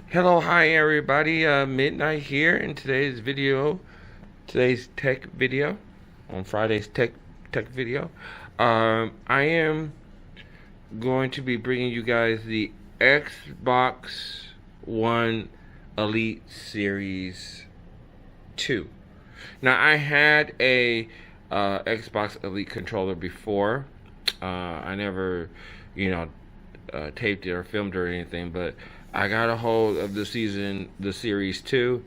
Hello, hi everybody. Midnight here in today's tech video, on Friday's tech video. I am going to be bringing you guys the Xbox One Elite Series 2. Now, I had a Xbox Elite controller before. I never, you know, taped it or filmed it or anything, but I got a hold of the Series 2,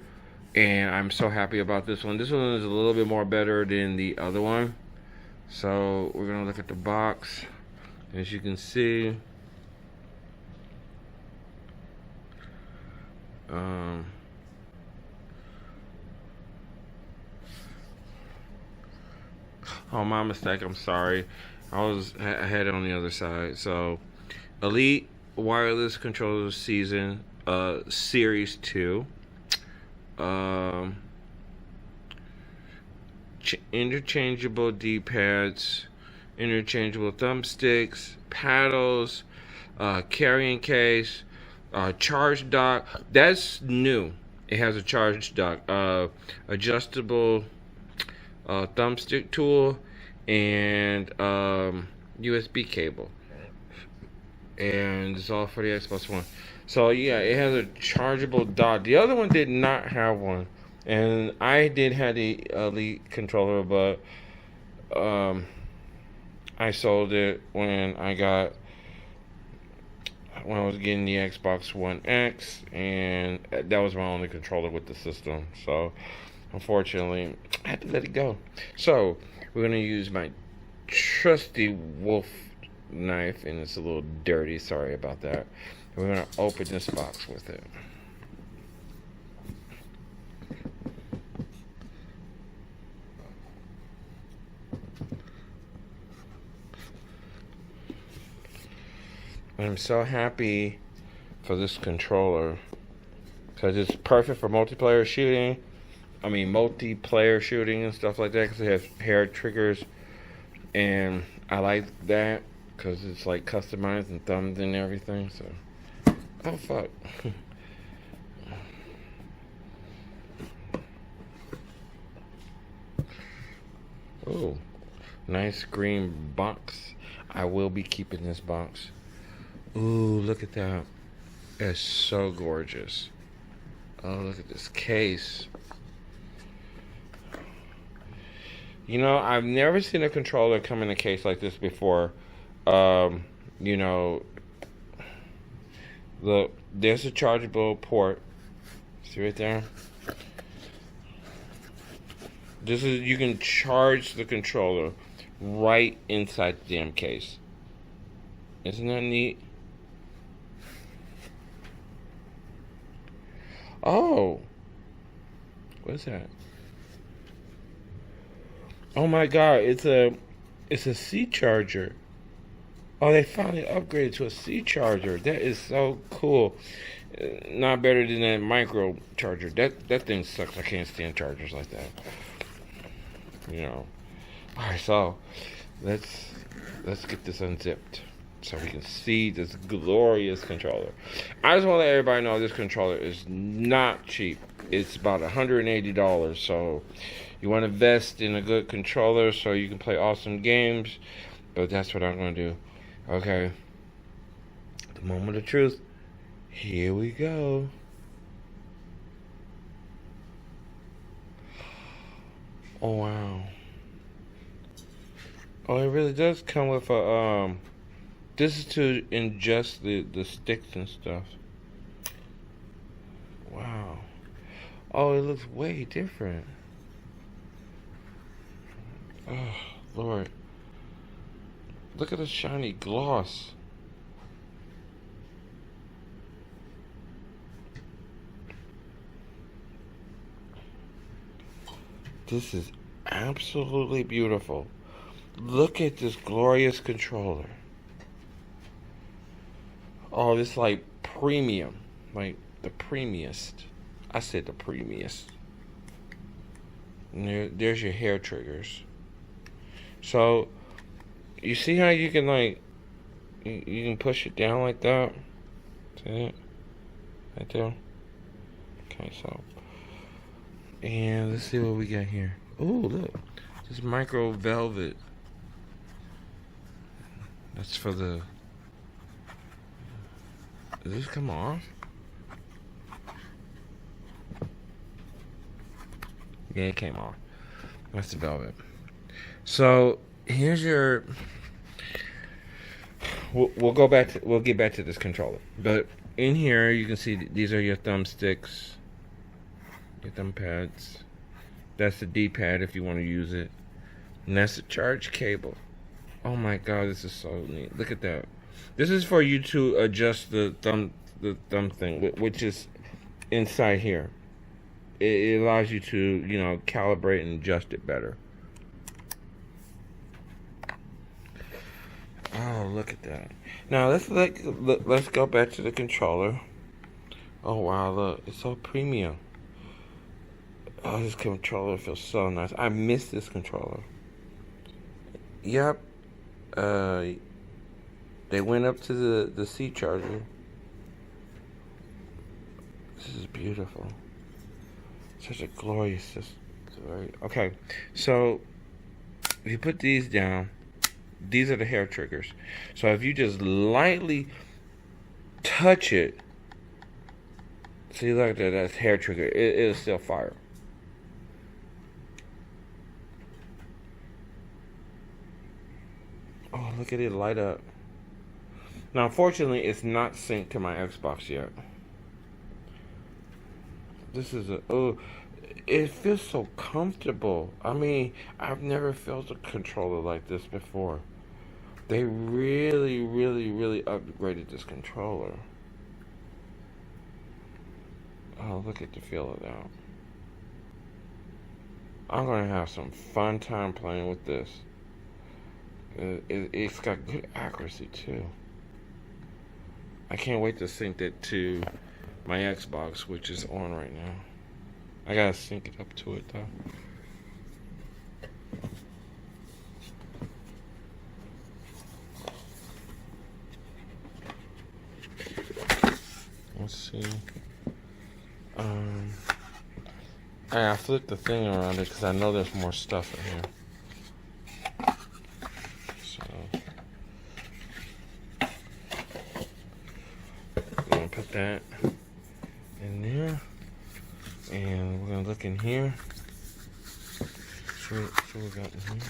and I'm so happy about this one. This one is a little bit more better than the other one. So we're gonna look at the box. As you can see, oh, my mistake. I'm sorry. I had it on the other side. So, Elite Wireless Controller Series 2. Interchangeable D-pads, interchangeable thumbsticks, paddles, carrying case, charge dock. That's new. It has a charge dock, adjustable thumbstick tool, and USB cable. And it's all for the Xbox One. So yeah, it has a chargeable dock. The other one did not have one, and I did have the Elite controller, but I sold it when I was getting the Xbox One X, and that was my only controller with the system. So unfortunately, I had to let it go. So we're gonna use my trusty wolf knife, and it's a little dirty, sorry about that. We're gonna open this box with it. I'm so happy for this controller because it's perfect for multiplayer shooting. Multiplayer shooting and stuff like that, because it has hair triggers, and I like that because it's like customized and thumbed and everything. So, oh fuck. Oh, nice green box. I will be keeping this box. Ooh, look at that. It's so gorgeous. Oh, look at this case. You know, I've never seen a controller come in a case like this before. You know, look, there's a chargeable port. See right there? You can charge the controller right inside the damn case. Isn't that neat? Oh, what is that? Oh my God, it's a C charger. Oh, they finally upgraded to a C charger. That is so cool. Not better than that micro charger. That thing sucks. I can't stand chargers like that. You know. All right, so let's get this unzipped so we can see this glorious controller. I just want to let everybody know this controller is not cheap. It's about $180. So you want to invest in a good controller so you can play awesome games. But that's what I'm going to do. Okay. The moment of truth. Here we go. Oh wow. Oh, it really does come with a this is to ingest the sticks and stuff. Wow. Oh, it looks way different. Oh, Lord. Look at the shiny gloss. This is absolutely beautiful. Look at this glorious controller. Oh, this like premium. Like the premiest. I said the premiest. And there's your hair triggers. So, you see how you can like, you can push it down like that? See it? Right there? myself. And let's see what we got here. Oh, look. This micro velvet. That's for the... Does this come off? Yeah, it came off. That's the velvet. So, here's your... We'll go back to... We'll get back to this controller. But in here, you can see these are your thumbsticks. Your thumb pads. That's the D-pad if you want to use it. And that's the charge cable. Oh my god, this is so neat. Look at that. This is for you to adjust the thumb thing, which is inside here. It allows you to, you know, calibrate and adjust it better. Oh, look at that. Now let's go back to the controller. Oh wow, look, it's so premium. Oh, this controller feels so nice. I miss this controller. Yep. They went up to the C charger. This is beautiful. Such a glorious system. Okay, so if you put these down, these are the hair triggers. So if you just lightly touch it, see, look at that, that's hair trigger. It'll still fire. Oh, look at it light up. Now, unfortunately, it's not synced to my Xbox yet. This is it feels so comfortable. I mean, I've never felt a controller like this before. They really, really, really upgraded this controller. Oh, look at the feel of that. I'm gonna have some fun time playing with this. It's got good accuracy too. I can't wait to sync it to my Xbox, which is on right now. I gotta sync it up to it though. Let's see. I flipped the thing around it because I know there's more stuff in here. Put that in there, and we're gonna look in here. See what we got in here.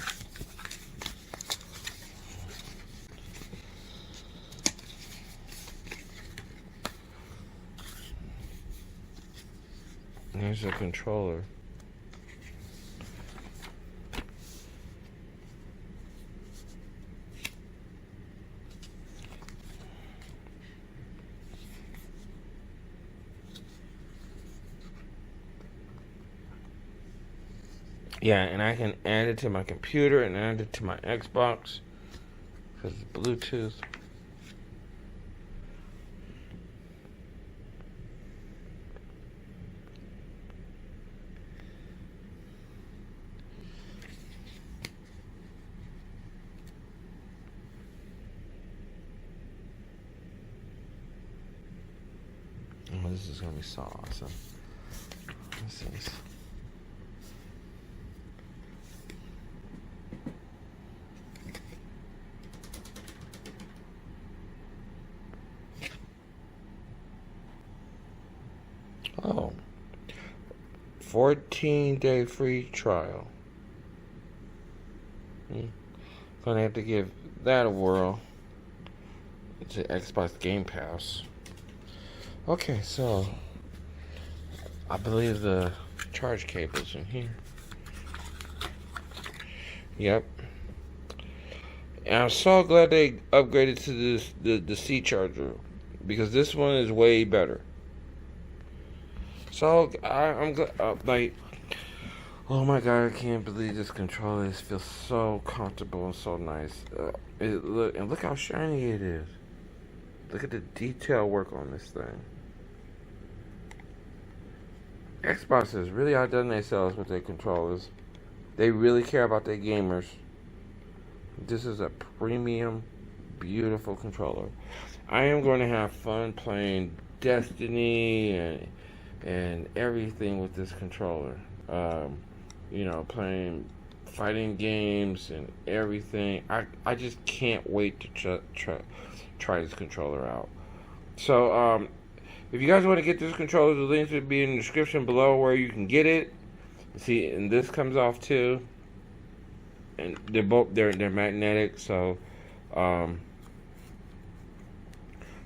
And there's a controller. Yeah, and I can add it to my computer and add it to my Xbox because it's Bluetooth. Oh, this is gonna be so awesome. This is. Oh, 14-day free trial. Gonna have to give that a whirl. It's an Xbox Game Pass. Okay, so I believe the charge cable's in here. Yep. And I'm so glad they upgraded to this the C charger because this one is way better. So I'm glad. Like, oh my god, I can't believe this controller. It feels so comfortable and so nice. Look how shiny it is. Look at the detail work on this thing. Xbox has really outdone themselves with their controllers. They really care about their gamers. This is a premium, beautiful controller. I am going to have fun playing Destiny and and everything with this controller. You know, playing fighting games and everything. I just can't wait to try this controller out. So, if you guys want to get this controller, the links will be in the description below where you can get it. See, and this comes off too. And they're magnetic, so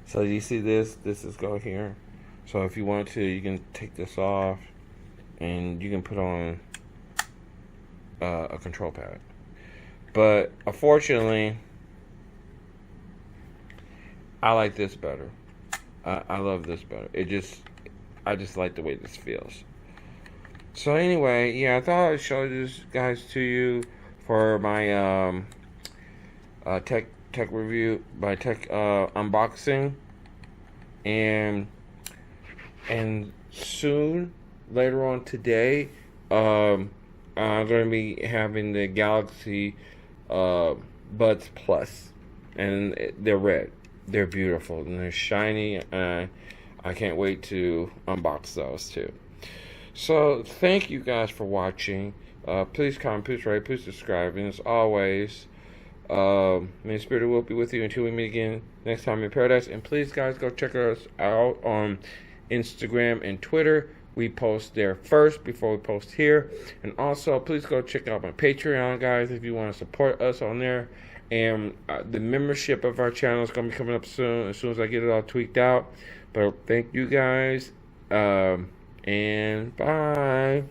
so you see this is go here. So if you want to, you can take this off and you can put on a control pad. But unfortunately, I like this better. I love this better. I just like the way this feels. So anyway, yeah, I thought I'd show this guys to you for my tech review, my tech unboxing, and soon later on today, I'm going to be having the Galaxy Buds Plus, and they're red. They're beautiful and they're shiny, and I can't wait to unbox those too. So thank you guys for watching. Please comment, please rate, please subscribe, and as always, may the Spirit will be with you until we meet again next time in paradise. And please, guys, go check us out on Instagram and Twitter. We post there first before we post here. And also, please go check out my Patreon, guys, if you want to support us on there. And the membership of our channel is going to be coming up soon as I get it all tweaked out. But thank you guys, and bye.